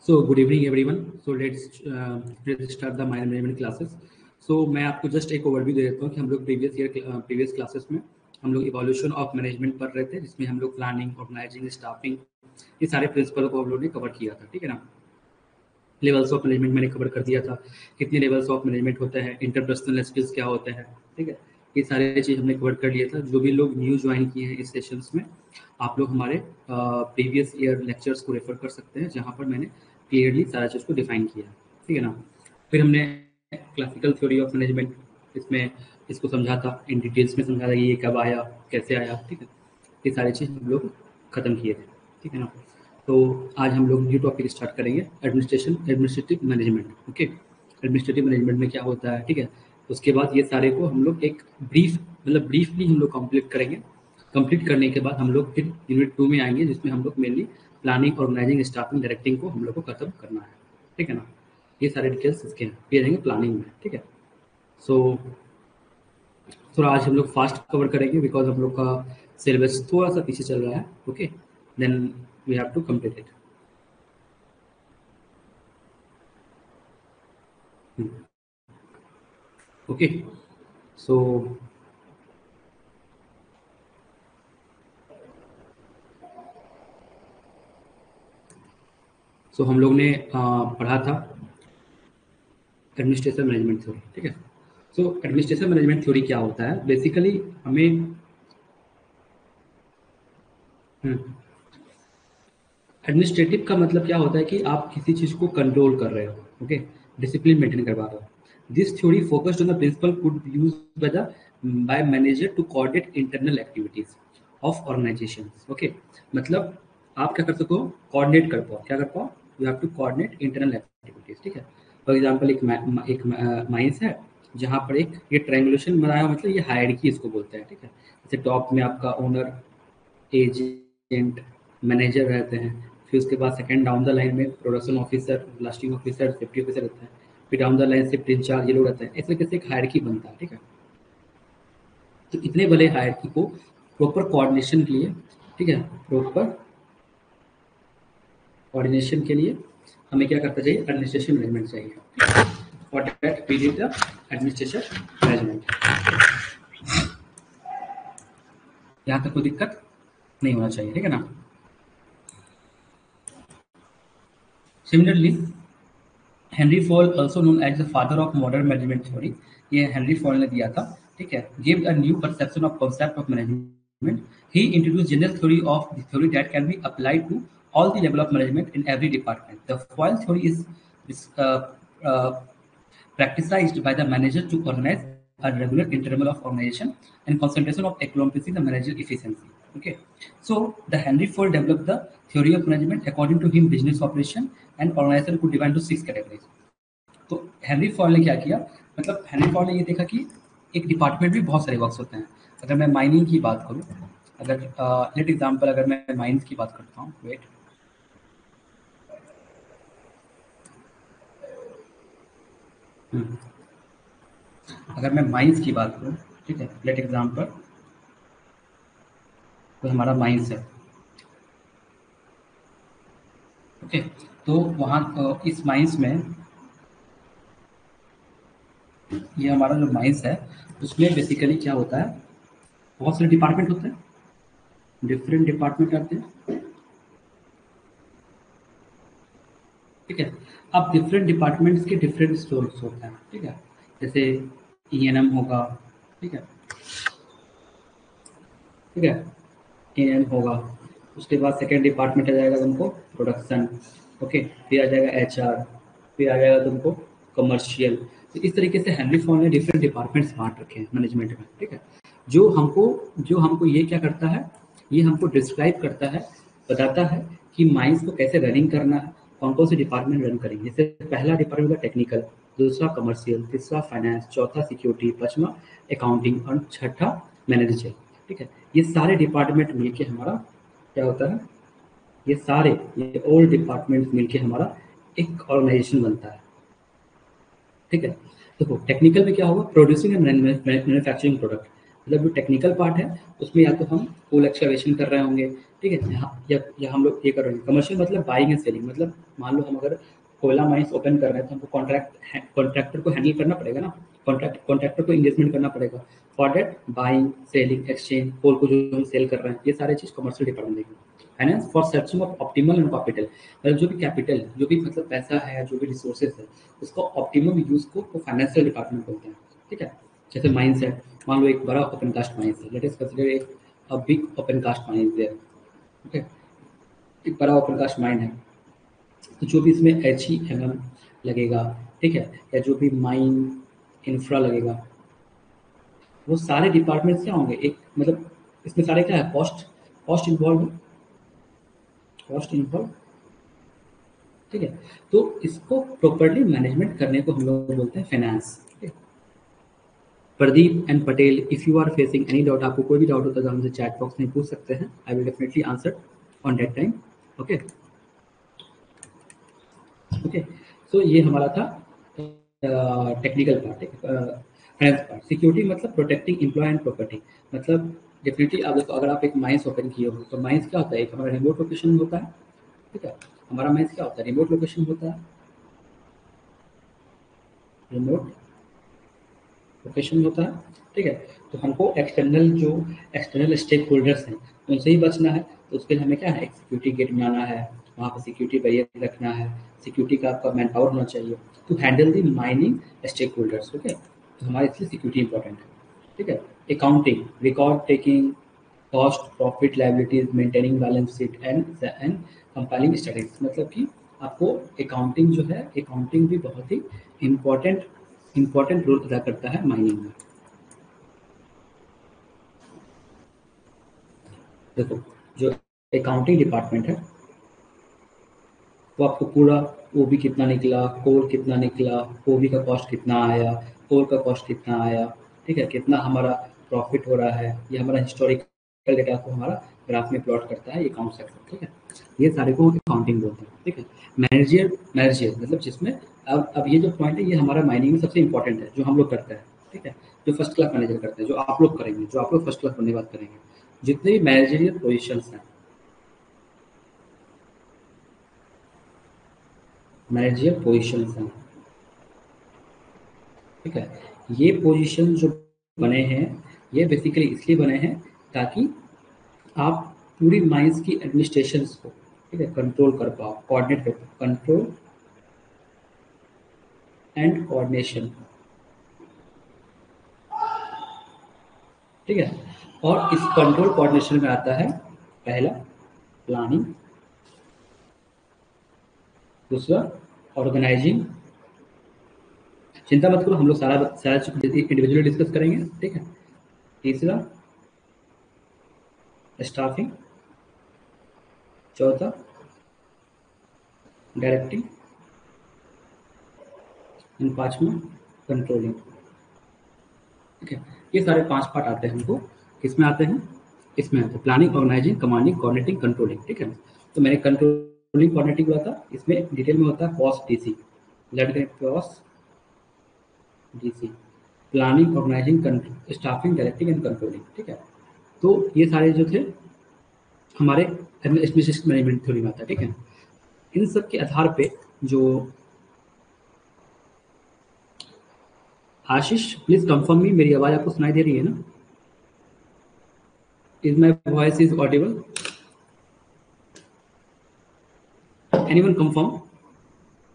So good evening everyone. So let's start the mind management classes. So मैं आपको just एक overview दे देता हूँ कि हम लोग प्रीवियस क्लासेस में हम लोग इवोल्यूशन ऑफ मैनेजमेंट पढ़ रहे थे, जिसमें हम लोग प्लानिंग, ऑर्गेनाइजिंग, स्टाफिंग, ये सारे प्रिंसिपल को हम लोग ने कवर किया था. ठीक है ना. लेवल्स ऑफ मैनेजमेंट मैंने कवर कर दिया था, कितने लेवल्स ऑफ मैनेजमेंट होते हैं, इंटरपर्सनल स्किल्स क्या होते हैं. ठीक है, ये सारे चीज़ हमने कवर कर लिया था. जो भी लोग न्यू ज्वाइन किए हैं इस सेशंस में, आप लोग हमारे प्रीवियस ईयर लेक्चर्स को रेफर कर सकते हैं, जहाँ पर मैंने क्लियरली सारा चीज़ को डिफाइन किया. ठीक है ना. फिर हमने क्लासिकल थ्योरी ऑफ मैनेजमेंट, इसमें इसको समझा था, इन डिटेल्स में समझा था कि ये कब आया, कैसे आया. ठीक है, ये सारी चीज़ हम लोग ख़त्म किए थे. ठीक है ना. तो आज हम लोग न्यू टॉपिक स्टार्ट करेंगे, administrative management. Okay, administrative management में क्या होता है. ठीक है, उसके बाद ये सारे को हम लोग एक ब्रीफली हम लोग कंप्लीट करेंगे. कंप्लीट करने के बाद हम लोग फिर यूनिट 2 में आएंगे, जिसमें हम लोग mainly planning, organising, staffing, directing को हम लोग को खत्म करना है. ठीक है ना. ये सारे डिटेल्स इसके हैं, ये रहेंगे प्लानिंग में. ठीक है. सो थोड़ा आज हम लोग फास्ट कवर करेंगे, बिकॉज हम लोग का सिलेबस थोड़ा सा पीछे चल रहा है. Okay, then we have to complete it. Okay, so हम लोग ने पढ़ा था एडमिनिस्ट्रेशन मैनेजमेंट थ्योरी. ठीक है. सो एडमिनिस्ट्रेशन मैनेजमेंट थ्योरी क्या होता है. बेसिकली हमें एडमिनिस्ट्रेटिव का मतलब क्या होता है कि आप किसी चीज़ को कंट्रोल कर रहे हो. ओके, डिसिप्लिन मेंटेन करवा रहे हो. This theory focused on the principle could be used by manager to coordinate internal activities of organisation. Okay, मतलब आप क्या कर सको, कोऑर्डिनेट कर पाओ. क्या कर पाओ, you have to coordinate internal activities. ठीक है. फॉर एग्जांपल एक माइंस है, जहाँ पर एक ये ट्रायंगुलेशन बनाया, मतलब ये हायरार्की इसको बोलते हैं. ठीक है. जैसे टॉप में आपका ओनर, एजेंट, मैनेजर रहते हैं. फिर उसके बाद सेकंड डाउन द लाइन में production officer, blasting officer, safety officer रहते हैं. फिर डाउन द लाइन से इंचार्ज, ये लोग रहते हैं. इस तरीके से एक हायरार्की बनता है. ठीक है. तो इतने बड़े हायरार्की को प्रॉपर कोऑर्डिनेशन के लिए, ठीक है, प्रॉपर कोऑर्डिनेशन के लिए हमें क्या करना चाहिए, एडमिनिस्ट्रेशन मैनेजमेंट चाहिए. For that we need the administration management. यहाँ तक कोई दिक्कत नहीं होना चाहिए. ठीक है ना. Similarly, Henry fall, also known as the father of modern management theory, ये हेनरी फॉल ने दिया था. ठीक है. Gave a new perception of concept of management. He introduced general theory of the theory that can be applied to all the level of management in every department. The Fowler theory is practiced by the manager to organize a regular interval of organization and concentration of accomplishing the manager efficiency. Okay, so the Henry Ford developed the theory of management. According to him, business operation and organization could divide into 6 categories. तो Henry fall ने क्या किया, मतलब Henry fall ने ये देखा कि एक डिपार्टमेंट में बहुत सारे वर्क्स होते हैं. अगर मैं माइनिंग की बात करूँ, अगर लेट एग्जांपल, अगर मैं माइंस की बात करता हूँ, वेट, अगर मैं माइंस की बात करूँ, ठीक है, लेट एग्जांपल, तो हमारा माइंस है. ओके, तो वहाँ इस माइंस में, ये हमारा जो माइंस है, उसमें बेसिकली क्या होता है, बहुत सारे डिपार्टमेंट होते हैं, डिफरेंट डिपार्टमेंट आते हैं. ठीक है. अब डिफरेंट डिपार्टमेंट्स के डिफरेंट स्टोर्स होते हैं. ठीक है. जैसे ईएनएम होगा. ठीक है. ठीक है, ईएनएम होगा. उसके बाद सेकेंड डिपार्टमेंट आ जाएगा तुमको प्रोडक्शन. ओके, फिर आ जाएगा एचआर, फिर आ जाएगा तुमको कमर्शियल. तो इस तरीके से हेनरी फॉल ने डिफरेंट डिपार्टमेंट्स बांट रखे हैं मैनेजमेंट में. ठीक है. जो हमको ये क्या करता है, ये हमको डिस्क्राइब करता है, बताता है कि माइंस को कैसे रनिंग करना है, कौन कौन से डिपार्टमेंट रन करेंगे. जैसे पहला डिपार्टमेंट होगा टेक्निकल, दूसरा कमर्शियल, तीसरा फाइनेंस, चौथा सिक्योरिटी, पांचवा अकाउंटिंग और छठा मैनेजर. ठीक है. ये सारे डिपार्टमेंट मिलके हमारा क्या होता है, ये ऑल डिपार्टमेंट मिलके हमारा एक ऑर्गेनाइजेशन बनता है. ठीक है. देखो टेक्निकल में क्या होगा, प्रोड्यूसिंग एंड मैन्युफैक्चरिंग प्रोडक्ट. मतलब जो टेक्निकल पार्ट है उसमें या तो हम कोल एक्सकैवेशन कर रहे होंगे, ठीक है, या हम लोग ये कर रहे हैं कमर्शियल, मतलब बाइंग एंड सेलिंग, मतलब मान लो हम अगर कोयला माइंस ओपन कर रहे हैं तो हमको कॉन्ट्रैक्टर को हैंडल करना पड़ेगा ना, कॉन्ट्रैक्टर को इंगेजमेंट करना पड़ेगा for that buying selling exchange, coal को जो हम सेल कर रहे हैं, ये सारे चीज़ कमर्शियल डिपार्टमेंट देखेंगे। Finance for searching of optimal and capital, मतलब जो भी कैपिटल, जो भी मतलब पैसा है, जो भी रिसोर्सेज है, उसको ऑप्टिमम यूज को फाइनेंशियल डिपार्टमेंट बोलते हैं, ठीक है। जैसे माइंस है, मान लो एक बड़ा ओपन कास्ट माइंस है, लेट अस कंसीडर एक a big open cast mines there, okay, एक बड़ा ओपन कास्ट माइन है, तो जो भी इसमें HEMM लगेगा, ठीक है, या जो भी माइन इंफ्रा लगेगा, वो सारे डिपार्टमेंट्स क्या होंगे, एक मतलब इसमें सारे क्या है, कॉस्ट इन्वॉल्व, कॉस्ट इन्वॉल्व, ठीक है। तो इसको प्रॉपर्ली मैनेजमेंट करने को हम लोग बोलते हैं फाइनेंस, ठीक है। Pradeep and Patel, if you are facing any doubt, आपको कोई भी डाउट होता है तो हमसे चैट बॉक्स में पूछ सकते हैं, I will definitely answer on that time, okay. Okay, so ये हमारा था technical part, finance part. Security मतलब प्रोटेक्टिंग एम्प्लॉय एंड प्रॉपर्टी, मतलब डेफिनेटली आप देखो, अगर आप एक माइंस ओपन किए हो तो माइंस क्या होता है, एक हमारा रिमोट लोकेशन होता है, ठीक है, हमारा माइंस क्या होता है, रिमोट लोकेशन होता है, रिमोट लोकेशन होता है, ठीक है। तो हमको एक्सटर्नल जो एक्सटर्नल स्टेक होल्डर्स हैं उनसे ही बचना है, तो उसके लिए हमें क्या है, एक सिक्योरिटी गेट बनाना है, वहाँ पर सिक्योरिटी बैरियर रखना है, सिक्योरिटी का आपका मैन पावर होना चाहिए to handle the mining stakeholders, okay. तो हमारे इसलिए सिक्योरिटी इंपॉर्टेंट है, ठीक है। Accounting, record taking, cost profit liabilities, maintaining balance sheet and compiling studies, मतलब कि आपको अकाउंटिंग जो है, अकाउंटिंग भी बहुत ही इम्पोर्टेंट इम्पोर्टेंट रोल अदा करता है माइनिंग में। देखो, जो अकाउंटिंग डिपार्टमेंट है वो आपको पूरा, वो भी कितना निकला, कोर कितना निकला, ओबी का कॉस्ट कितना आया, कोर का कॉस्ट कितना आया, ठीक है, कितना हमारा प्रॉफिट हो रहा है, ये हमारा हिस्टोरिकल डेटा को हमारा ग्राफ में प्लॉट करता है ये अकाउंट सेक्टर, ठीक है। ये सारे को अकाउंटिंग बोलते हैं, ठीक है। मैनेजर मतलब जिसमें, अब ये जो पॉइंट है ये हमारा माइनिंग में सबसे इंपॉर्टेंट है, जो हम लोग करते हैं, ठीक है, जो फर्स्ट क्लास मैनेजर करते हैं, जो आप लोग करेंगे, जो आप लोग फर्स्ट क्लास बनने के बाद करेंगे, जितने भी मैनेजरियल पोजिशंस हैं, मैनेजरियल पोजिशंस हैं, ठीक है, ये पोजीशन जो बने हैं, ये बेसिकली इसलिए बने हैं ताकि आप पूरी माइंस की एडमिनिस्ट्रेशन को, ठीक है, कंट्रोल कर पाओ, कोऑर्डिनेट कर पाओ, कंट्रोल एंड कोऑर्डिनेशन, ठीक है। और इस कंट्रोल कोऑर्डिनेशन में आता है पहला प्लानिंग, दूसरा ऑर्गेनाइजिंग, चिंता मत करो, हम लोग सारा सारा इंडिविजुअली डिस्कस करेंगे, ठीक है। तीसरा स्टाफिंग, चौथा डायरेक्टिंग, एंड पांचवा कंट्रोलिंग, ठीक है। ये सारे 5 पार्ट आते हैं हमको, किसमें आते हैं, इसमें आते हैं planning, organising, commanding, coordinating, controlling, ठीक है। तो मैंने कंट्रोलिंग कोऑर्डिनेटिंग बोला था, इसमें डिटेल में होता है cost DC, let cost DC, planning, organising, staffing, directing and controlling, ठीक है। तो ये सारे जो थे हमारे एडमिनिस्ट्रेशन मैनेजमेंट थ्योरी में आता है, ठीक है। इन सब के आधार पे जो, आशीष प्लीज कंफर्म मी, मेरी आवाज आपको सुनाई दे रही है ना, is my voice is Audible, anyone confirm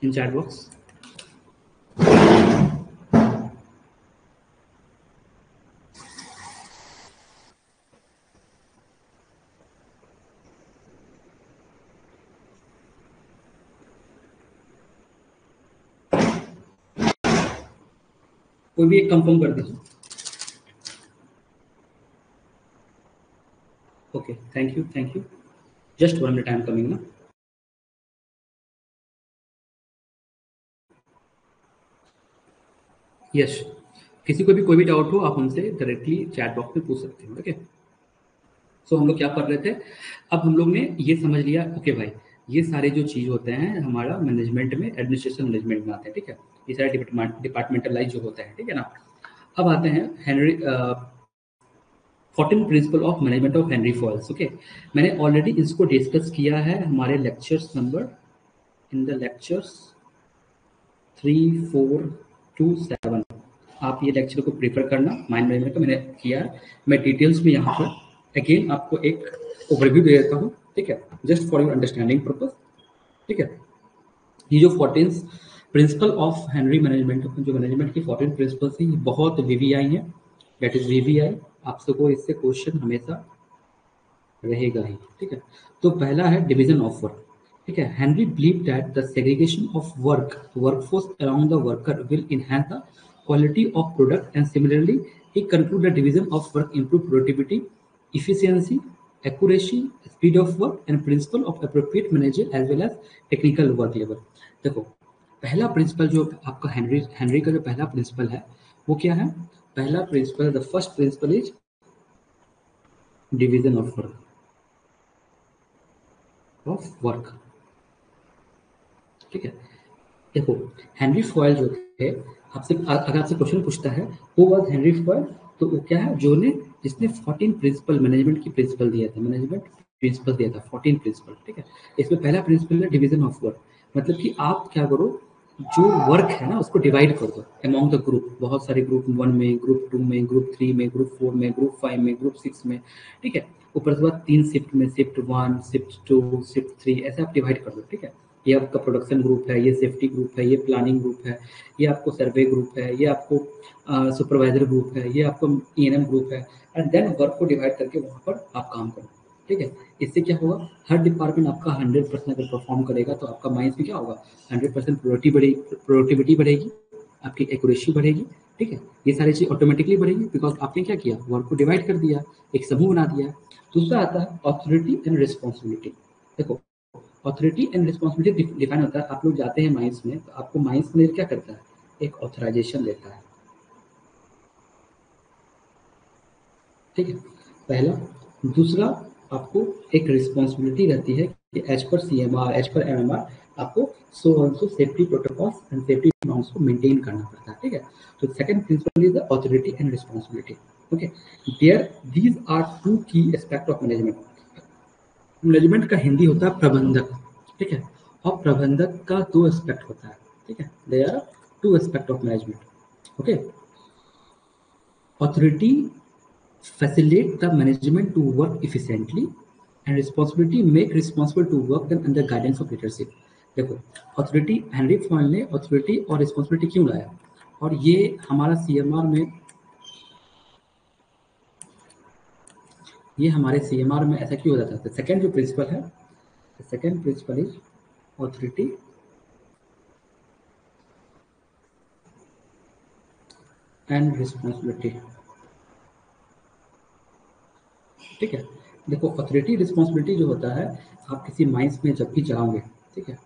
in chat box. कोई भी एक कंफर्म कर दीजिए। Okay, thank you, thank you, just 1 minute, I am coming ना। यस, किसी को भी कोई भी डाउट हो आप हमसे डायरेक्टली चैट बॉक्स में पूछ सकते हैं, ओके। सो हम लोग क्या कर रहे थे, अब हम लोग ने ये समझ लिया, ओके भाई, ये सारे जो चीज़ होते हैं हमारा मैनेजमेंट में, एडमिनिस्ट्रेशन मैनेजमेंट में आते हैं, ठीक है, ये सारे डिपार्टमेंटाइज जो होते हैं, ठीक है ना। अब आते हैं Henry 14 principle of management of Henry Fayol's. Okay, मैंने ऑलरेडी इसको डिस्कस किया है हमारे lectures number in the lectures 3, 4 to 7। आप ये लेक्चर को प्रेफर करना, माइंड मैनेजमेंट का मैंने किया है। मैं डिटेल्स में यहाँ पर अगेन आपको एक ओवरव्यू दे देता हूँ, ठीक है, just for your understanding purpose. ठीक है, ये जो 14 प्रिंसिपल ऑफ हेनरी मैनेजमेंट, जो मैनेजमेंट की 14 प्रिंसिपल्स हैं, ये बहुत वीवीआई है, दैट इज वीवीआई। आप सबको इससे क्वेश्चन हमेशा रहेगा ही। ठीक है, तो पहला है डिवीजन ऑफ वर्क। ठीक है, Henry believe that the segregation of workforce around the worker will enhance the quality of product and similarly he conclude the division of work improve productivity, efficiency, accuracy, speed of work and principle of appropriate manager as well as technical work level। देखो, पहला principal जो आपका Henry का जो पहला principal है वो क्या है? पहला principle, the first principle is division of work. ठीक है, देखो हेनरी फॉयल जो थे, आपसे अगर आपसे क्वेश्चन पूछता है हु वाज हेनरी फॉयल, तो वो क्या है, जिसने 14 प्रिंसिपल मैनेजमेंट की प्रिंसिपल दिया था, मैनेजमेंट प्रिंसिपल दिया था 14 प्रिंसिपल। ठीक है, इसमें पहला प्रिंसिपल है डिवीजन ऑफ वर्क, मतलब कि आप क्या करो, जो वर्क है ना उसको डिवाइड कर दो अमॉन्ग द ग्रुप, बहुत सारे ग्रुप 1 में, ग्रुप 2 में, ग्रुप 3 में, ग्रुप 4 में, ग्रुप 5 में, ग्रुप 6 में। ठीक है, ऊपर से बाद 3 शिफ्ट में, शिफ्ट 1, शिफ्ट 2, शिफ्ट 3, ऐसे आप डिवाइड कर दो। ठीक है, ये आपका प्रोडक्शन ग्रुप है, ये सेफ्टी ग्रुप है, ये प्लानिंग ग्रुप है, ये आपको सर्वे ग्रुप है, ये आपको सुपरवाइजर ग्रुप है, ये आपको ENM ग्रुप है, एंड देन वर्क को डिवाइड करके वहाँ पर आप काम करो। ठीक है, इससे क्या होगा, हर डिपार्टमेंट आपका 100% अगर परफॉर्म करेगा तो आपका माइंड में क्या होगा, 100% प्रोडक्टिविटी बढ़ेगी, आपकी एक्यूरेसी बढ़ेगी। ठीक है, ये सारी चीज़ ऑटोमेटिकली बढ़ेगी बिकॉज आपने क्या किया, वर्क को डिवाइड कर दिया, एक समूह बना दिया। दूसरा आता है ऑथोरिटी एंड रिस्पॉन्सिबिलिटी। देखो, ऑथोरिटी एंड रिस्पॉन्सिबिलिटी डिफाइन होता है, आप लोग जाते हैं माइंस में, तो आपको माइंस में क्या करता है, एक ऑथराइजेशन देता है। ठीक है, पहला। दूसरा, आपको एक रिस्पॉन्सिबिलिटी रहती है कि as per CMR, as per MMR आपको so safety protocols and safety norms को मेंटेन करना पड़ता है। ठीक है, तो second principle is the authority and responsibility. Okay, there these are 2 key aspect of management. Management का हिंदी होता है प्रबंधक। ठीक है, और प्रबंधक का 2 एस्पेक्ट होता है। ठीक है, there are 2 aspect of management. Okay, authority facilitate the management to work efficiently and responsibility make responsible to work them under guidance of leadership। देखो, ऑथोरिटी, हेनरी फॉयल ने ऑथोरिटी और रिस्पॉन्सिबिलिटी क्यों लाया, और ये हमारा CMR में, ये हमारे CMR में ऐसा क्यों हो जाता है। सेकंड जो प्रिंसिपल है, second principle is authority and responsibility. ठीक है, देखो ऑथोरिटी रिस्पॉन्सिबिलिटी जो होता है, आप किसी माइंस में जब भी जाओगे, ठीक है,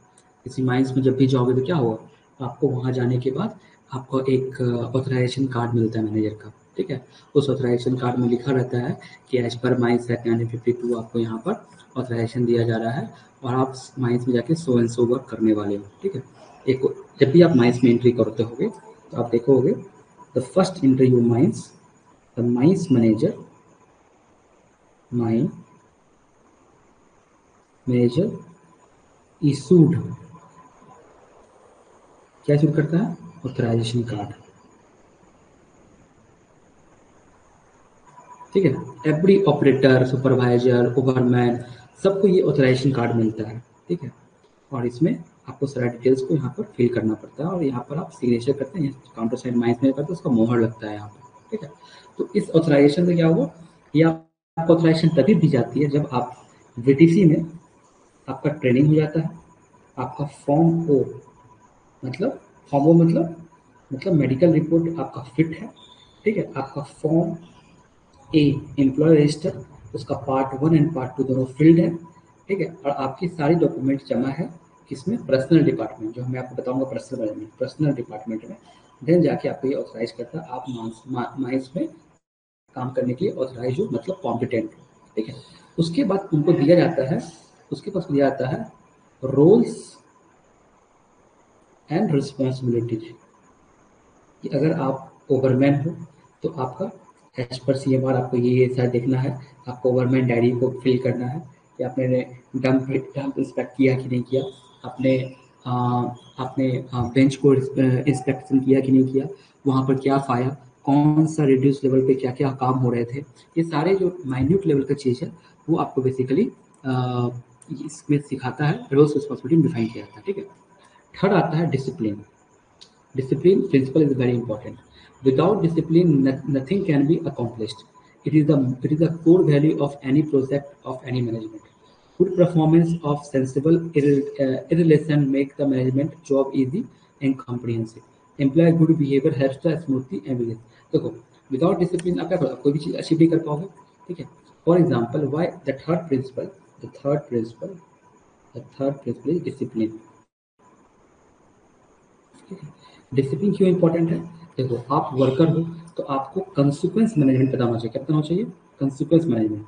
किसी माइंस में जब भी जाओगे तो क्या होगा, आपको वहाँ जाने के बाद आपको एक ऑथराइजेशन कार्ड मिलता है मैनेजर का। ठीक है, उस ऑथराइजेशन कार्ड में लिखा रहता है कि एज पर माइंस एक्ट 1952 आपको यहाँ पर ऑथराइजेशन दिया जा रहा है और आप माइंस में जाके सो एंड सो वर्क करने वाले हो। ठीक है, एक जब भी आप माइंस में एंट्री करते होगे तो आप देखोगे the first entry you mines, the mines manager, mine manager issued, क्या इशूड करता है, ऑथराइजेशन कार्ड। ठीक है, एवरी ऑपरेटर, सुपरवाइजर, ओवरमैन, सबको ये ऑथराइजेशन कार्ड मिलता है। ठीक है, और इसमें आपको सारा डिटेल्स को यहाँ पर फिल करना पड़ता है और यहाँ पर आप सिग्नेचर करते हैं, काउंटर साइड माइंस में करते हैं, उसका मोहर लगता है यहाँ पर। ठीक है, तो इस ऑथराइजेशन से क्या हुआ, ये आपको ऑथराइजेशन तभी दी जाती है जब आप VTC में आपका ट्रेनिंग हो जाता है, आपका फॉर्म ओ, मतलब फॉर्म ओ मतलब मेडिकल रिपोर्ट आपका फिट है। ठीक है, आपका फॉर्म ए एम्प्लॉय रजिस्टर, उसका पार्ट 1 एंड पार्ट 2 दोनों फील्ड है। ठीक है, और आपकी सारी डॉक्यूमेंट जमा है किसमें, पर्सनल डिपार्टमेंट, जो मैं आपको बताऊंगा पर्सनल मैनेजमेंट, पर्सनल डिपार्टमेंट में। देन जाके आपको ये ऑथराइज करता है, आप माइंस में काम करने के लिए ऑथराइज हो, मतलब कॉम्पिटेंट। ठीक है, उसके बाद उनको दिया जाता है, उसके पास दिया जाता है रोल्स एंड रिस्पॉन्सिबिलिटीज, कि अगर आप ओवरमैन हो तो आपका एज पर CMR आपको ये सारा देखना है, आपको गवर्नमेंट डायरी को फिल करना है कि आपने डंप डंप इंस्पेक्ट किया कि नहीं किया, आपने आपने बेंच को इंस्पेक्शन किया कि नहीं किया, वहाँ पर क्या पाया, कौन सा रिड्यूस लेवल पे क्या क्या काम हो रहे थे, ये सारे जो माइन्यूट लेवल का चीज़ है वो आपको बेसिकली इसमें सिखाता है, रोल्स रिस्पॉन्सिबिलिटी डिफाइन किया जाता है, ठीक है। थर्ड आता है discipline. Discipline principle is very important. Without discipline, nothing can be accomplished. It is the core value of any project of any management. Good performance of sensible relation make the management job easy and comprehensive. Employ good behavior helps the smoothly and business. देखो, without discipline आप क्या करोगे? कोई भी चीज achieve नहीं कर पाओगे, ठीक है। For example, why the third principle is discipline. Discipline क्यों इंपॉर्टेंट है? देखो, आप वर्कर हो तो आपको कंसिक्वेंस मैनेजमेंट पता होना चाहिए। क्या पता होना चाहिए? Consequence management.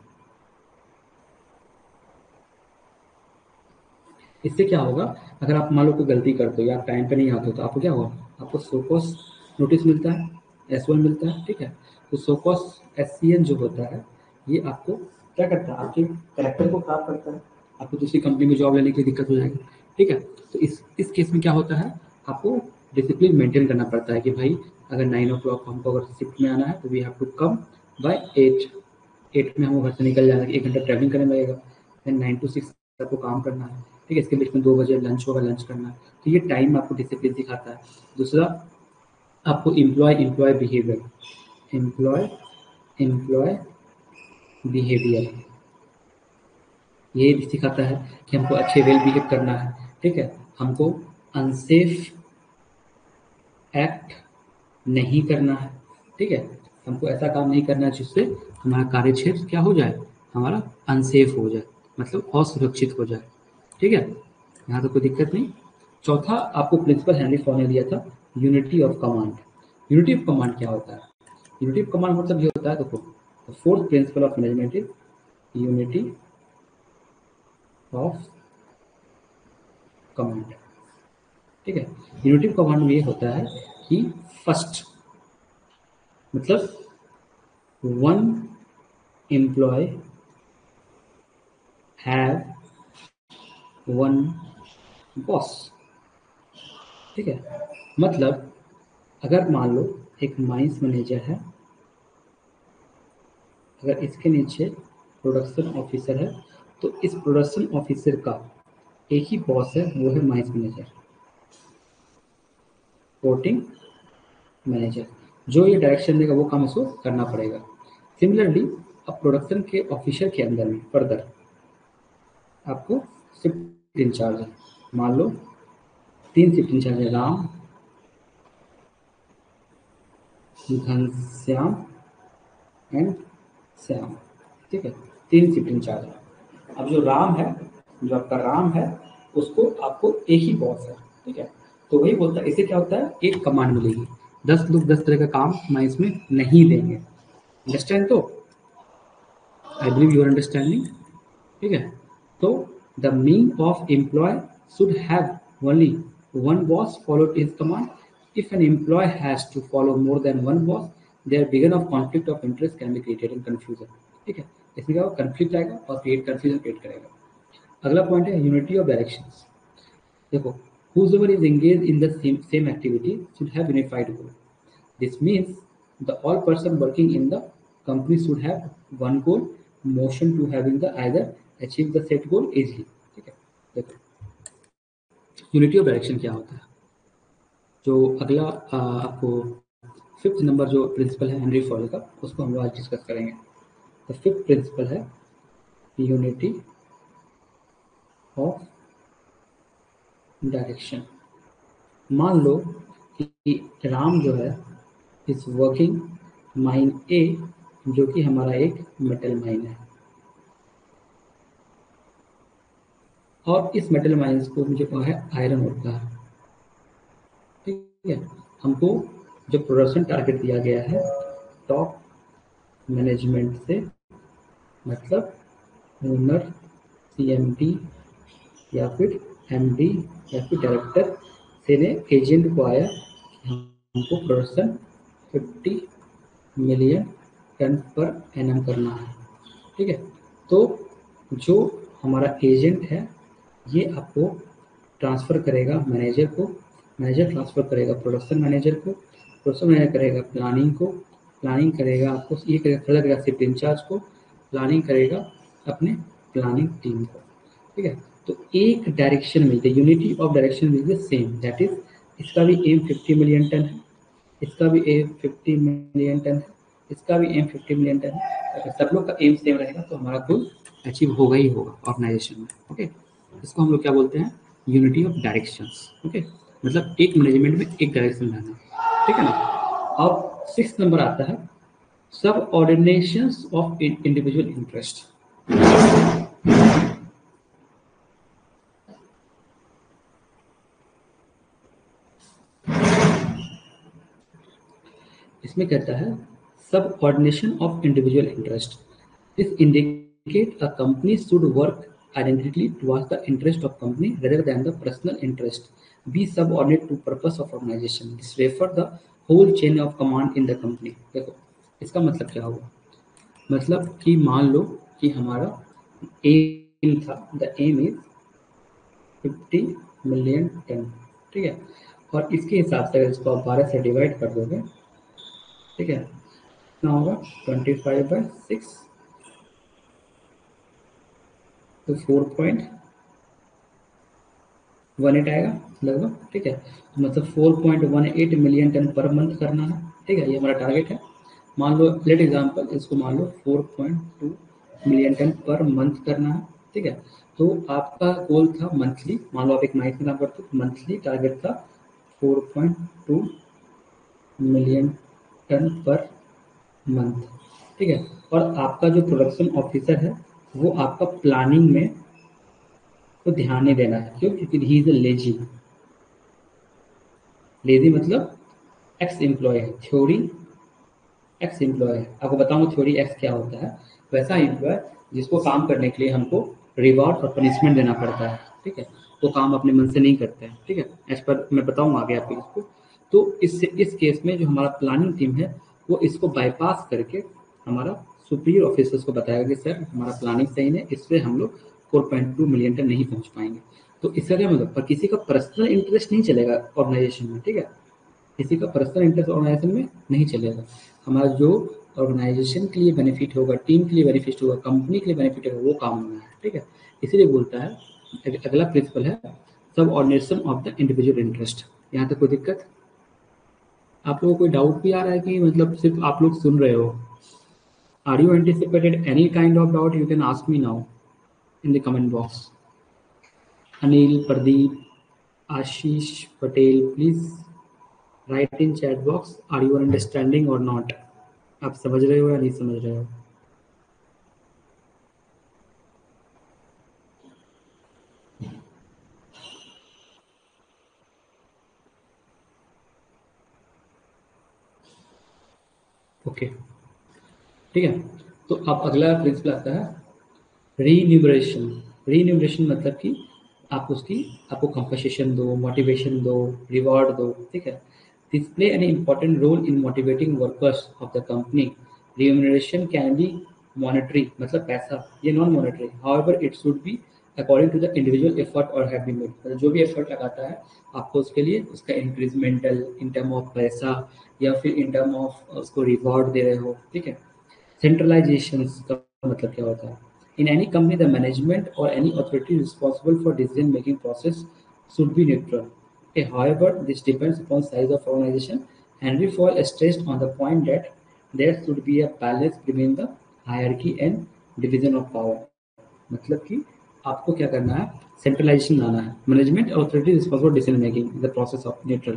इससे क्या होगा, अगर आप मान लो कोई गलती करते हो या आप टाइम पे नहीं आते हो तो आपको क्या होगा, आपको सोकॉस नोटिस मिलता है, S1 मिलता है, ठीक है। तो सोकॉस SCN जो होता है ये आपको क्या करता है, आपके कैरेक्टर को खराब करता है, आपको दूसरी कंपनी में जॉब लेने की दिक्कत हो जाएगी, ठीक है। तो इस केस में क्या होता है, आपको डिसिप्लिन मेंटेन करना पड़ता है कि भाई अगर 9 o'clock हमको अगर शिफ्ट में आना है तो we have to come by 8 में हमको घर से निकल जाना है, 1 घंटा ट्रैवलिंग करने लगेगा, देन 9 to 6 आपको काम करना है, ठीक है। इसके बीच में 2 बजे लंच होगा, लंच करना है, तो ये टाइम आपको डिसिप्लिन सिखाता है। दूसरा आपको एम्प्लॉय बिहेवियर, एम्प्लॉय बिहेवियर ये भी सिखाता है कि हमको अच्छे वेल बिहेव करना है, ठीक है। हमको अनसेफ एक्ट नहीं करना है, ठीक है। हमको ऐसा काम नहीं करना है जिससे हमारा कार्यक्षेत्र क्या हो जाए, हमारा अनसेफ हो जाए, मतलब असुरक्षित हो जाए, ठीक है। यहाँ तो कोई दिक्कत नहीं। चौथा आपको प्रिंसिपल हेनरी फॉर्ड ने दिया था, unity of command. Unity of command क्या होता है? यूनिटी ऑफ कमांड मतलब ये होता है, देखो, fourth principal of management is unity of command, ठीक है। यूनिटी ऑफ कमांड में ये होता है कि फर्स्ट मतलब one employ have one boss, ठीक है। मतलब अगर मान लो एक माइंस मैनेजर है, अगर इसके नीचे प्रोडक्शन ऑफिसर है तो इस प्रोडक्शन ऑफिसर का एक ही बॉस है, वो है माइंस मैनेजर, रिपोर्टिंग मैनेजर। जो ये डायरेक्शन देगा वो काम इसको करना पड़ेगा। सिमिलरली अब प्रोडक्शन के ऑफिसर के अंदर में फर्दर आपको शिफ्ट इंचार्ज है, मान लो 3 शिफ्ट इंचार्ज है, राम, घनश्याम एंड श्याम, ठीक है। 3 शिफ्ट इंचार्ज है। अब जो राम है, जो आपका राम है, उसको आपको एक ही बॉस है, ठीक है। तो वही बोलता है, इससे क्या होता है, एक कमांड मिलेगी, 10 लोग 10 तरह का काम मैं इसमें नहीं देंगे। अंडरस्टैंड? तो I believe you are understanding, ठीक है। तो the mean of employ should have only one boss followed his command. If an employ has to follow more than one boss, there begun of conflict of interest can be created in confusion, ठीक है। इसमें क्या होगा, conflict आएगा और create confusion create करेगा। अगला point है यूनिटी ऑफ डायरेक्शंस। देखो, whosoever is engaged in the same activity should have unified goal. This means the all person working in the company should have one goal, motion to having the either achieve the set goal easily, ठीक है। देखो, unity of direction क्या होता है, जो अगला आपको 5th number जो प्रिंसिपल है हेनरी फॉर्ड का, उसको हम लोग आज डिस्कस करेंगे। तो 5th प्रिंसिपल है यूनिटी ऑफ डायरेक्शन। मान लो कि राम जो है इज वर्किंग माइन ए, जो कि हमारा एक मेटल माइन है, और इस मेटल माइंस को मुझे कहा है आयरन ओर का, ठीक है। हमको जो प्रोडक्शन टारगेट दिया गया है टॉप मैनेजमेंट से, मतलब ओनर, CMD या फिर MD या फिर डायरेक्टर से ने एजेंट को आया कि हमको production 50 million ton per annum करना है। ठीक है, तो जो हमारा एजेंट है ये आपको ट्रांसफ़र करेगा मैनेजर को, मैनेजर ट्रांसफ़र करेगा प्रोडक्शन मैनेजर को, प्रोडक्शन मैनेजर करेगा प्लानिंग को, प्लानिंग करेगा आपको ये करेगा फर्दर करेगा शिफ्ट इंचार्ज को, प्लानिंग करेगा अपने प्लानिंग टीम को। ठीक है, तो एक डायरेक्शन में the unity of direction will be same, that is इसका भी एम 50 मिलियन टन है, इसका भी एम 50 मिलियन टन है, इसका भी एम 50 मिलियन टन है। अगर सब लोग का एम सेम रहेगा तो हमारा गोल अचीव होगा ही होगा ऑर्गेनाइजेशन में। ओके, इसको हम लोग क्या बोलते हैं, यूनिटी ऑफ डायरेक्शंस। ओके, मतलब एक मैनेजमेंट में एक डायरेक्शन रहना। ठीक है ना। अब 6 नंबर आता है सब ऑर्डिनेशंस ऑफ इंडिविजुअल इंटरेस्ट। इसमें कहता है सब ordination of individual interest, this indicate a company should work identically towards the interest of company rather than the personal interest, be subordinate to purpose of organization, this refer the whole chain of command in the company। देखो इसका मतलब क्या हुआ, मतलब कि मान लो कि हमारा एम था, the aim is 50 million ton. ठीक है, और इसके हिसाब से अगर इसको आप 12 से डिवाइड कर दोगे, ठीक है, कितना होगा 25/6, तो 4.18 आएगा लगभग। ठीक है, तो मतलब 4.18 मिलियन टन पर मंथ करना है। ठीक है, ये हमारा टारगेट है। मान लो लेट एग्जांपल इसको मान लो 4.2 मिलियन टन पर मंथ करना है। ठीक है, तो आपका गोल था मंथली, मान लो आप एक नाइट में काम करते हो, मंथली टारगेट था 4.2 मिलियन टन पर मंथ। ठीक है, और आपका जो प्रोडक्शन ऑफिसर है वो आपका प्लानिंग में को ध्यान नहीं देना है। क्यों? क्योंकि ही इज लेजी। लेजी मतलब एक्स एम्प्लॉय है, थ्योरी एक्स एम्प्लॉय है। आपको बताऊंगा थ्योरी एक्स क्या होता है। वैसा एम्प्लॉय जिसको काम करने के लिए हमको रिवॉर्ड और पनिशमेंट देना पड़ता है। ठीक है, वो काम अपने मन से नहीं करते हैं। ठीक है, एज पर मैं बताऊंगा आगे आपको इसको। तो इससे इस केस में जो हमारा प्लानिंग टीम है वो इसको बाईपास करके हमारा सुपीरियर ऑफिसर्स को बताएगा कि सर हमारा प्लानिंग सही है, इससे हम लोग 4.2 मिलियन तक नहीं पहुंच पाएंगे। तो इसका क्या मतलब, पर किसी का पर्सनल इंटरेस्ट नहीं चलेगा ऑर्गेनाइजेशन में। ठीक है, किसी का पर्सनल इंटरेस्ट ऑर्गेनाइजेशन में नहीं चलेगा। हमारा जो ऑर्गेनाइजेशन के लिए बेनिफिट होगा, टीम के लिए बेनिफिट होगा, कंपनी के लिए बेनिफिट होगा, वो काम होना है। ठीक है, इसीलिए बोलता है अगला प्रिंसिपल है सब ordination of the individual interest. यहाँ तक कोई दिक्कत? आप लोगों को कोई डाउट भी आ रहा है कि मतलब सिर्फ आप लोग सुन रहे हो? Are you anticipated any kind of doubt? You can ask me now in the comment box. Anil, Pradeep, Ashish Patel, please write in chat box are you understanding और नॉट। आप समझ रहे हो या नहीं समझ रहे हो? ओके, ठीक है। तो अब अगला प्रिंसिपल आता है रीन्यूमरेशन। रीन्यूमरेशन मतलब कि आप उसकी आपको कंपनसेशन दो, मोटिवेशन दो, रिवॉर्ड दो। ठीक है, this play an important role in motivating workers of the company. Remuneration can be monetary मतलब पैसा, ये non monetary, however it should be according to the individual effort और हैव बीन मेड, मतलब जो भी एफर्ट लगाता है आपको उसके लिए उसका इंक्रीजमेंटल इन टर्म ऑफ पैसा या फिर इन टर्म ऑफ उसको रिवॉर्ड दे रहे हो। ठीक है, सेंट्रलाइजेशन का मतलब क्या होता है? In any company, the management or any authority responsible for decision-making process should be neutral. Okay, however, this depends upon size of organization, and we fall stressed on the point that there should be a balance between the hierarchy and division of power. मतलब कि आपको क्या करना है, centralisation लाना है। Management authority responsible decision making the process of neutral.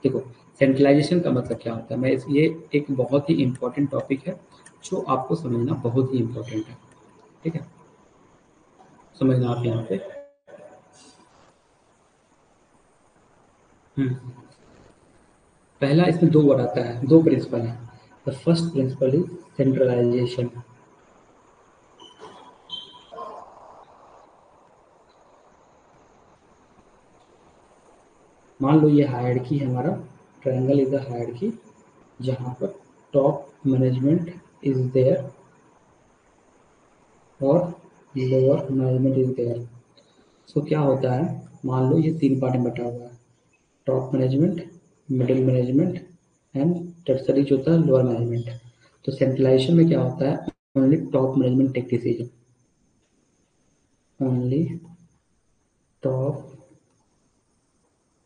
देखो centralisation का मतलब क्या होता है, मैं ये एक बहुत ही इंपॉर्टेंट टॉपिक है जो आपको समझना बहुत ही इंपॉर्टेंट है। ठीक है, समझना आप यहाँ पे। पहला इसमें दो वर्ड आता है, दो प्रिंसिपल है। The first principle is centralisation. मान लो ये हायरार्की है हमारा, ट्रायंगल इज द हायरार्की, जहाँ पर टॉप मैनेजमेंट इज देयर और लोअर मैनेजमेंट इज देयर। सो क्या होता है, मान लो ये 3 पार्ट में बटा हुआ है, top management, middle management and tertiary जो होता है लोअर मैनेजमेंट। तो सेंट्रलाइजेशन में क्या होता है, only top management take decision, only top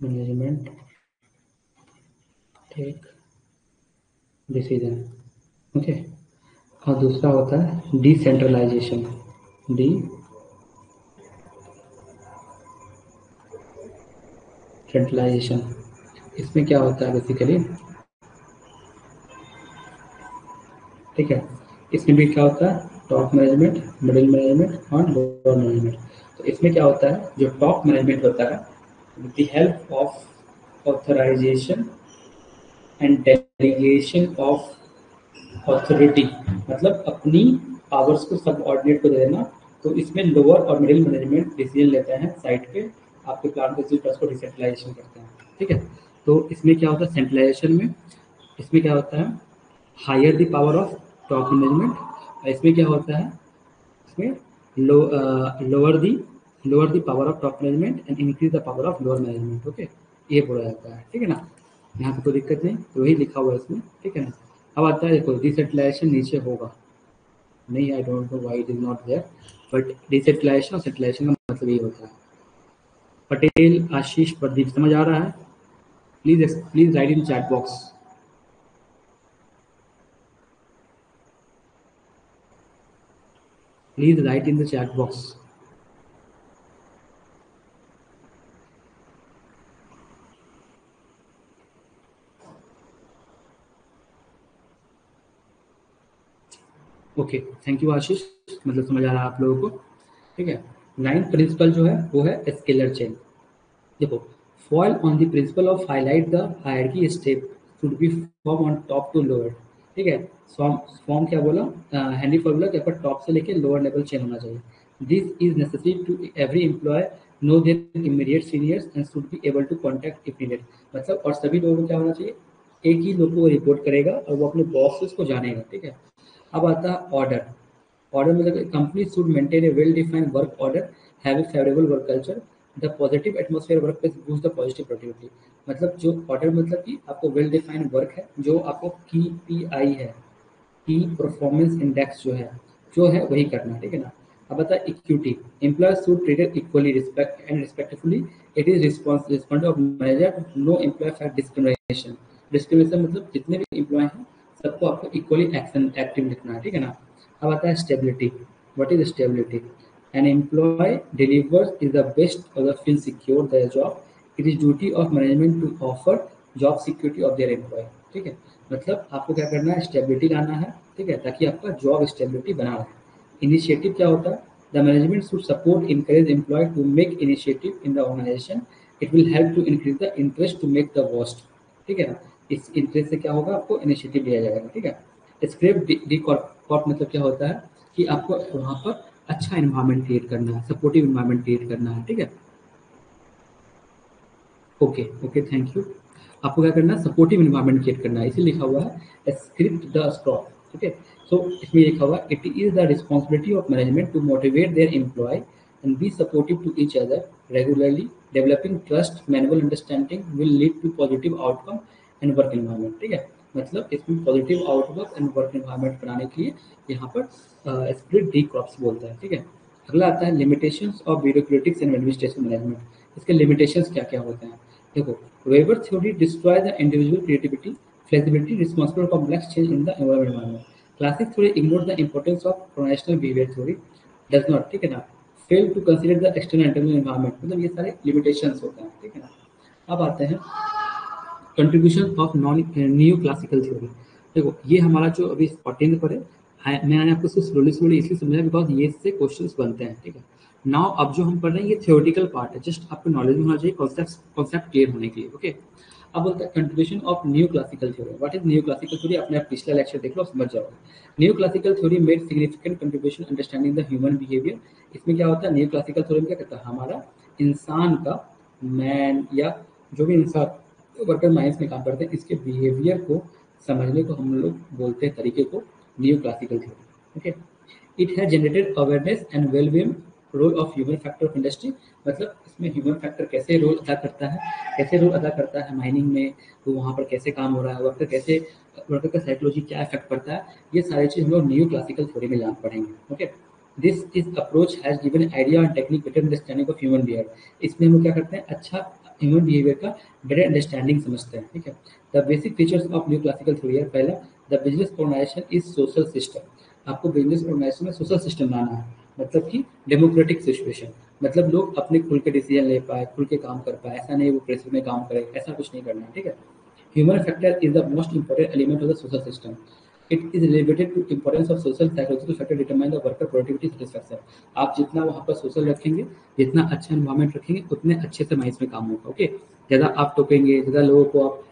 management take decision. Okay. और दूसरा होता है डिसेंट्रलाइजेशन, डिसेंट्रलाइजेशन। इसमें क्या होता है बेसिकली, ठीक है, इसमें भी क्या होता है, टॉप मैनेजमेंट, मिडिल मैनेजमेंट और लोअर मैनेजमेंट। तो इसमें क्या होता है, जो टॉप मैनेजमेंट होता है with the help of authorisation and delegation of authority, मतलब अपनी पावर्स को सब ऑर्डिनेट को दे देना। तो इसमें लोअर और मिडिल मैनेजमेंट डिसीजन लेते हैं साइड पे, आपके प्लान को को डिसेंट्रलाइजेशन करते हैं, ठीक है। तो इसमें क्या होता है सेंट्रलाइजेशन में, इसमें क्या होता है higher the power of top management, और इसमें क्या होता है, इसमें lower the power of top management and increase the power of lower management. Okay, ये बोला जाता है, ठीक है ना। यहाँ पे कोई दिक्कत नहीं, तो वही लिखा हुआ है इसमें, ठीक है ना। अब आता है देखो डिसेंट्रलाइजेशन नीचे होगा नहीं, I don't know why it is not there, but decentralisation और सेंट्रलाइजेशन का मतलब ये होता है। पटेल आशीष प्रदीप समझ आ रहा है? Please please write in chat box. Please write in the chat box. Okay, thank you Ashish, मतलब समझ आ रहा है आप लोगों को, ठीक है। नाइन्थ प्रिंसिपल जो है वो है स्केलर चेन। देखो, fall on the principle of highlight the hierarchy step should be form on top to lower, ठीक है। फॉर्म फॉर्म क्या बोला, हैंडी फॉर्मूला के ऊपर टॉप से लेके लोअर लेवल चेन होना चाहिए। This is necessary to every employee know their immediate seniors and should be able to contact if needed. मतलब और सभी लोगों को क्या होना चाहिए, एक ही लोग को रिपोर्ट करेगा और वो अपने बॉस से उसको जानेगा, ठीक है। अब आता है ऑर्डर। ऑर्डर मतलब company should maintain A well defined work order, have a favourable work culture, the positive atmosphere work place boost the positive productivity. मतलब जो ऑर्डर मतलब कि आपको वेल डिफाइंड वर्क है, जो आपको KPI है, की परफॉर्मेंस इंडेक्स जो है वही करना, ठीक है ना। अब बता equity, employees should treated equally respect and respectfully, it is responsibility of manager no employee fact discrimination. Discrimination मतलब जितने भी एम्प्लॉय हैं सबको आपको इक्वली एक्शन एक्टिव लिखना है, ठीक है ना। अब आता है stability. What is stability, an employ delivers is the best और the feel secure their job, it is duty of management to offer job security of their employ, ठीक है। मतलब आपको क्या करना है, स्टेबिलिटी लाना है, ठीक है, ताकि आपका जॉब स्टेबिलिटी बना रहे। इनिशिएटिव क्या होता है, the management should support encourage employee to make initiative in the organisation, it will help to increase the interest to make the worst, ठीक है ना। इस इंटरेस्ट से क्या होगा, आपको इनिशिएटिव लिया जाएगा, ठीक है। स्क्रिप्ट डी कॉर्प मतलब क्या होता है कि आपको वहाँ पर अच्छा इन्वायरमेंट क्रिएट करना है, सपोर्टिव इन्वायरमेंट क्रिएट करना है, ठीक है। Okay okay, thank you. आपको क्या करना है, सपोर्टिव इन्वायरमेंट क्रिएट करना है, इसे लिखा हुआ है स्क्रिप्ट द स्टॉक, ठीक है। सो इसमें लिखा हुआ it is the responsibility of management to motivate their employee and be supportive to each other regularly, developing trust manual understanding will lead to positive outcome and work environment, ठीक है। मतलब इसमें positive outwork and work environment बनाने के लिए यहाँ पर split D crops बोलता है, ठीक है। अगला आता है limitations of bureaucratics and administration management. इसके लिमिटेशंस क्या क्या होते हैं, देखो, Weber theory destroys the individual creativity, flexibility, responsible for complex change in the environment. Classic theory ignores the importance of organizational behavior theory, does not, ठीक है ना, fail to consider the external internal environment, मतलब ये सारे limitations होते हैं, ठीक है ना। अब आते हैं contribution of non new classical theory. देखो ये हमारा जो अभी 14 पर है, मैंने आपको सिर्फ स्लोली स्लोली इसलिए समझाया बिकॉज ये से क्वेश्चंस बनते हैं, ठीक है। नाउ अब जो हम पढ़ रहे हैं ये थ्योरेटिकल पार्ट है, जस्ट आपको नॉलेज में होना चाहिए, कॉन्सेप्ट क्लियर होने के लिए, ओके। अब बोलते हैं contribution of new classical theory. What is new classical theory, अपने आप पिछला लेक्चर देख लो, समझ जाओगे। New classical theory made significant contribution understanding the human behaviour. इसमें क्या होता है, न्यू क्लासिकल थ्योरी में क्या करता है, हमारा इंसान का, मैन या जो भी इंसान वर्कर माइंड्स में काम करते हैं, इसके बिहेवियर को समझने को हम लोग बोलते हैं तरीके को neoclassical theory. Okay, it has generated awareness and well-being role of human factor of industry, मतलब इसमें ह्यूमन फैक्टर कैसे रोल अदा करता है, कैसे रोल अदा करता है माइनिंग में, तो वहाँ पर कैसे काम हो रहा है, वर्कर का साइकोलॉजी क्या इफेक्ट पड़ता है, ये सारी चीज़ हम लोग न्यू क्लासिकल थ्योरी में जान पड़ेंगे. Okay, this is approach has given idea and technique better understanding of human behaviour. इसमें हम लोग क्या करते हैं, अच्छा ह्यूमन बिहेवियर का बेटर अंडरस्टैंडिंग समझते हैं. ठीक है, the basic features of new classical theory है, पहला the business organisation is social system. आपको बिजनेस ऑर्गेनाइजेशन में सोशल सिस्टम लाना है, मतलब कि डेमोक्रेटिक सिचुएशन, मतलब लोग अपने खुल के डिसीजन ले पाए, खुल के काम कर पाए, ऐसा नहीं वो प्रेशर में काम करे, ऐसा कुछ नहीं करना. ठीक है, human factor is the most important element of the social system. It is related to importance of social psychological factor determine the worker productivity satisfaction. आप जितना वहाँ पर सोशल रखेंगे, जितना अच्छा एनवायरमेंट रखेंगे, उतने अच्छे से माइंस में काम होगा. ओके, ज़्यादा आप टोकेंगे, ज़्यादा लोगों को आप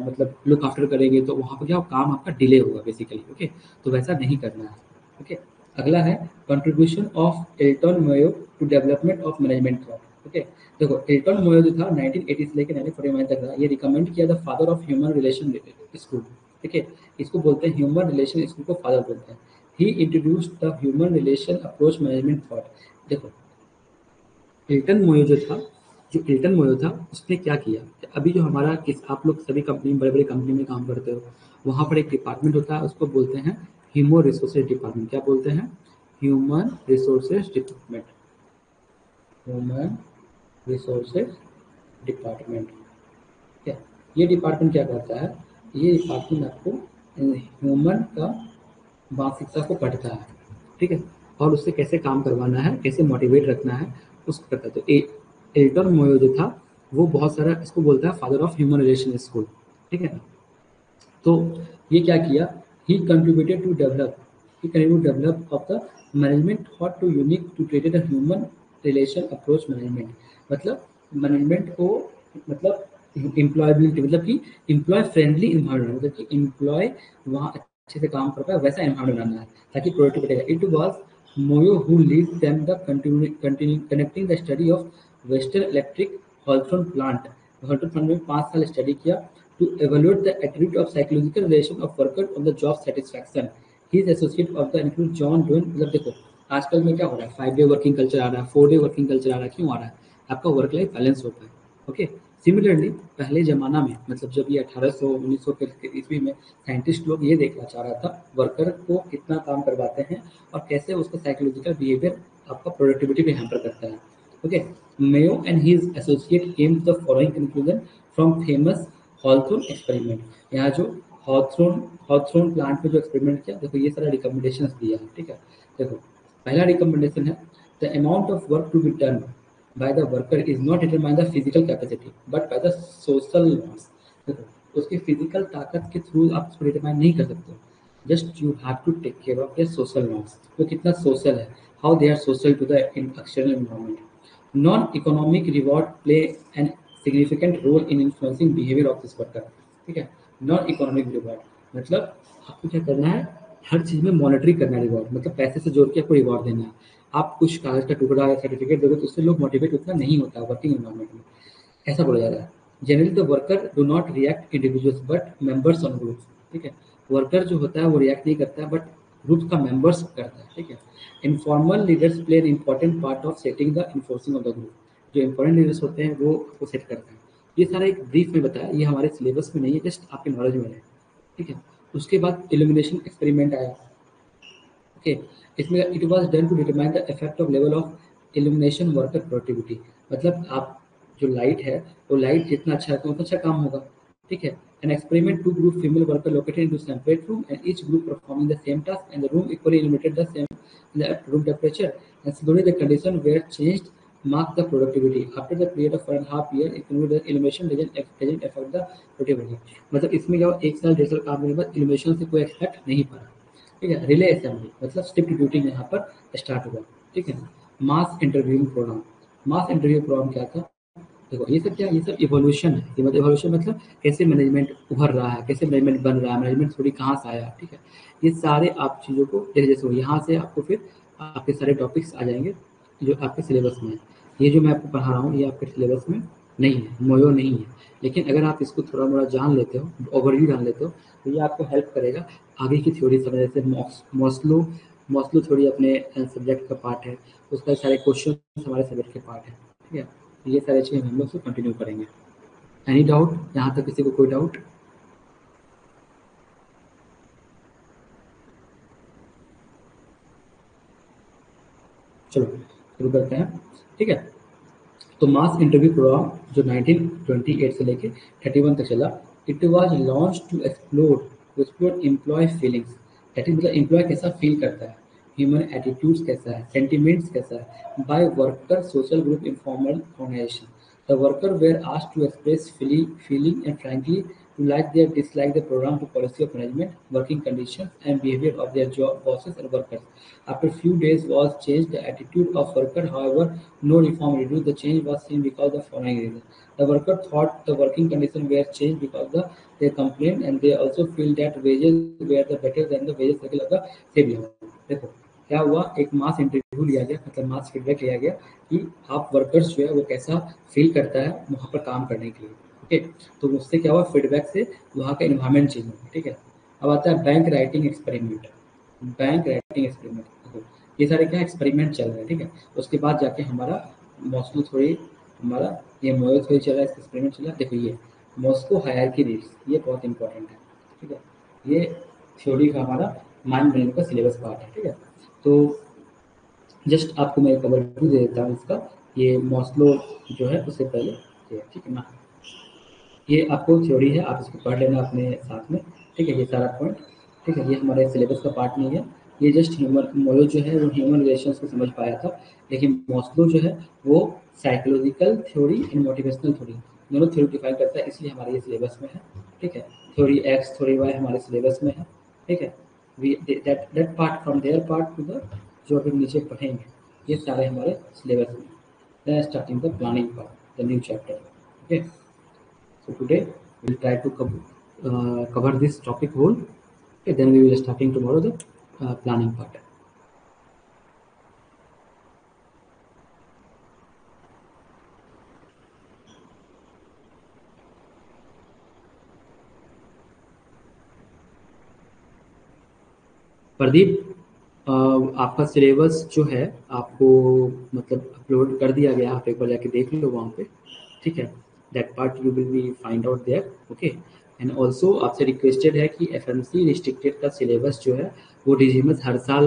मतलब लुक आफ्टर करेंगे, तो वहाँ पर क्या काम आपका डिले होगा बेसिकली. ओके, तो वैसा नहीं करना है. ओके, अगला है contribution of Elton Mayo to development of management thought. Okay, देखो एल्टन मोयो जो था 1980 से लेकर 1949 तक रहा, ये रिकमेंड किया the father of human relation school. ठीक है, इसको बोलते हैं ह्यूमन रिलेशन स्कूल को फादर बोलते हैं. He introduced the human relation approach management thought. देखो एल्टन मोयो था उसने क्या किया, अभी जो हमारा आप लोग सभी कंपनी, बड़े बड़े कंपनी में काम करते हो, वहाँ पर एक डिपार्टमेंट होता है, उसको बोलते हैं ह्यूमन रिसोर्सेज डिपार्टमेंट. क्या बोलते हैं, human resources department. Human resources department. क्या ये डिपार्टमेंट क्या करता है, ये डिपार्टमेंट आपको ह्यूमन का मानसिकता को पढ़ता है. ठीक है, और उससे कैसे काम करवाना है, कैसे मोटिवेट रखना है, उसको करता है. तो एल्टन मोयो जो था वो बहुत सारा, इसको बोलता है father of human relation school. ठीक है, तो ये क्या किया, he contributed to develop of the management thought to unique to created a human relation approach management. मतलब मैनेजमेंट को, मतलब एम्प्लॉयबिलिटी, मतलब कि एम्प्लॉय फ्रेंडली इन्वायरमेंट, मतलब कि एम्प्लॉय वहाँ अच्छे से काम कर पाए, वैसा एनवायरमेंट बनाना है ताकि प्रोडक्टिविटी बढ़ेगा. It was Mayo who lead them the connecting the study of Western Electric Hawthorne plant. Hawthorne plant में 5 साल स्टडी किया to evaluate the attribute of psychological relation of worker on the job satisfaction. He is associate of the include John Dwayne. मतलब देखो आजकल में क्या हो रहा है, 5 डे वर्किंग कल्चर आ रहा है, 4 डे वर्किंग कल्चर आ रहा है. क्यों आ रहा है, आपका वर्क लाइफ बैलेंस होता है. ओके, सिमिलरली पहले जमाना में, मतलब जब ये 1800-1900 के ईस्वी में साइंटिस्ट लोग ये देखना चाह रहा था वर्कर को कितना काम करवाते हैं और कैसे उसका साइकोलॉजिकल बिहेवियर आपका प्रोडक्टिविटी पे हैम्पर करता है. Okay, Mayo and his associate came to the following conclusion from famous Hawthorne experiment. यहाँ जो हॉथोर्न प्लांट में जो एक्सपेरिमेंट किया, देखो ये सारा रिकमेंडेशन दिया है. ठीक है, देखो पहला रिकमेंडेशन है the amount of work to be done by the worker is not determine the physical capacity but by the social norms. देखो उसकी फिजिकल ताकत के थ्रू आप उसको डिटरमाइन नहीं कर सकते हो, just you have to take care of their social norms. तो कितना सोशल है, how they are social to the external environment. Non economic reward play an significant role in influencing behaviour of this worker. ठीक है, non economic reward मतलब आपको क्या करना है, हर चीज़ में मॉनिटरी करना है. रिवॉर्ड मतलब पैसे से जोड़ के आपको रिवॉर्ड देना है. आप कुछ कागज का टुकड़ा या सर्टिफिकेट दोगे तो उससे लोग मोटिवेट उतना नहीं होता है वर्किंग एनवायरमेंट में, ऐसा बोला जा रहा है. Generally the worker do not react individuals but members on groups. ठीक है, वर्कर जो होता है वो रिएक्ट नहीं करता है बट ग्रुप का मेंबर्स करता है. ठीक है, informal leaders play an important part of setting the enforcing of the group. जो इंपॉर्टेंट लीडर्स होते हैं वो आपको सेट करते हैं. ये सारा एक ब्रीफ में बताया, ये हमारे सिलेबस में नहीं है, जस्ट आपके नॉलेज में है. ठीक है, उसके बाद इल्यूमिनेशन एक्सपेरिमेंट आया. ओके, इसमें it was done to determine the effect of level of illumination worker productivity. मतलब आप जो लाइट है वो लाइट जितना अच्छा है उतना अच्छा काम होगा. ठीक है, an experiment, 2 group female worker located into separate room and each group performing the same task and the room equally illuminated the same the room temperature and slowly the condition were changed mark the productivity. After the period of 1.5 year it concluded that illumination doesn't affect the productivity. मतलब इसमें क्या 1 साल 1.5 साल काम करने के बाद illumination से कोई इफेक्ट नहीं पड़ा. ठीक है, रिले असेंबली मतलब शिफ्ट ड्यूटी यहाँ पर स्टार्ट हुआ. ठीक है, मास इंटरव्यू प्रोग्राम. मास इंटरव्यू प्रोग्राम क्या था, देखो ये सब क्या, ये सब इवोल्यूशन है. ये मतलब इवोल्यूशन मतलब कैसे मैनेजमेंट उभर रहा है, कैसे मैनेजमेंट बन रहा है, मैनेजमेंट थोड़ी कहाँ से आया. ठीक है, ये सारे आप चीज़ों को जैसे जैसे हो यहाँ से आपको फिर आपके सारे टॉपिक्स आ जाएंगे जो आपके सिलेबस में है. ये जो मैं आपको पढ़ा रहा हूँ ये आपके सिलेबस में नहीं है, मोयो नहीं है। लेकिन अगर आप इसको थोड़ा मोड़ा जान लेते हो, ओवरव्यू जान लेते हो, तो ये आपको हेल्प करेगा आगे की थ्योरी समझ। जैसे मॉस्लो मॉस्लो थ्योरी अपने सब्जेक्ट का पार्ट है, उसका सारे क्वेश्चन हमारे सब्जेक्ट के पार्ट है, ठीक है। तो ये सारी चीज़ें हम लोग से कंटिन्यू करेंगे। एनी डाउट यहाँ तक, किसी को कोई डाउट? चलो शुरू करते हैं, ठीक है। तो मास इंटरव्यू प्रोग्राम जो 1928 से लेके 31 तक चला, it was launch to explore employee feelings. That is मतलब एम्प्लॉय कैसा फील करता है, ह्यूमन एटीट्यूड्स कैसा है, सेंटिमेंट्स कैसा है, by worker social group informal organisation. The worker were asked to express feeling and frankly to like their dislike the program to policy of management, working conditions, and behavior of their job bosses and workers. After few days was changed the attitude of worker. However, no reform reduced. The change was seen because of the following reason. The worker thought the working conditions were changed because they complained, and they also feel that wages were the better than the wages cycle of the same level. देखो क्या हुआ, एक मास interview लिया गया, मतलब मास feedback लिया गया कि आप वर्कर्स जो है वो कैसा फील करता है वहाँ पर काम करने के लिए, ओके। तो उससे क्या हुआ, फीडबैक से वहाँ का इन्वायरमेंट चेंज हुआ, ठीक है। अब आता है bank writing experiment. Bank writing experiment, देखो ये सारे क्या एक्सपेरिमेंट चल रहे हैं, ठीक है। उसके बाद जाके हमारा मॉस्को थ्योरी, हमारा ये मोयो थ्योरी चल रहा है, इसका एक्सपेरिमेंट चल रहा है। देखो ये मॉस्को हायरार्की रील्स, ये बहुत इंपॉर्टेंट है, ठीक है। ये थ्योरी का हमारा माइंड ब्रेन का सिलेबस पार्ट है, ठीक है। तो जस्ट आपको मैं एक ओवरव्यू दे देता हूँ इसका। ये मॉस्लो जो है उससे पहले ये, ठीक है ना। ये आपको थ्योरी है, आप इसको पढ़ लेना अपने साथ में, ठीक है। ये सारा पॉइंट, ठीक है, ये हमारे सिलेबस का पार्ट नहीं है। ये जस्ट ह्यूमन मोयो जो है वो ह्यूमन रिलेशंस को समझ पाया था, लेकिन मॉस्लो जो है वो psychological theory and motivational theory दोनों थ्योरी डिफाइन करता है, इसलिए हमारे ये सिलेबस में है, ठीक है। थ्योरी एक्स थ्योरी वाई हमारे सिलेबस में है, ठीक है। We that part from there part to the, जो अभी नीचे पढ़ेंगे ये सारे हमारे सिलेबस में। Then starting the planning part, the new chapter, okay. So today we'll try to cover this topic whole. Okay, then we will starting tomorrow the planning part. Pradeep, आपका syllabus जो है आपको मतलब अपलोड कर दिया गया, आप एक बार जाके देख लो वहाँ पे, ठीक है। That part you will be find out there, okay. And also आपसे रिक्वेस्टेड है कि एफएमसी रिस्ट्रिक्टेड का सिलेबस जो है वो डीजीएमएस हर साल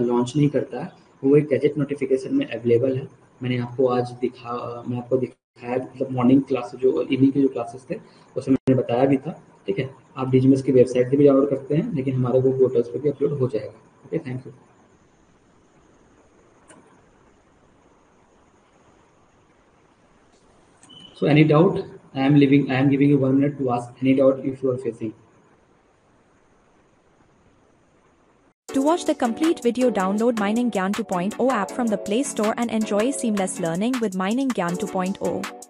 लॉन्च नहीं करता है, वो एक गैजेट नोटिफिकेशन में अवेलेबल है। मैंने आपको आज मैं आपको दिखाया, मतलब मॉर्निंग क्लास जो इवनिंग के जो क्लासेस थे उसमें मैंने बताया भी था, ठीक है। आप डीजीएमएस की वेबसाइट से भी डाउनलोड करते हैं, लेकिन हमारे वो पोर्टल्स पे भी अपलोड हो जाएगा, okay. Thank you. So any doubt? I am giving you 1 minute to ask any doubt if you are facing. To watch the complete video, download Mining Gyan 2.0 app from the Play Store and enjoy seamless learning with Mining Gyan 2.0.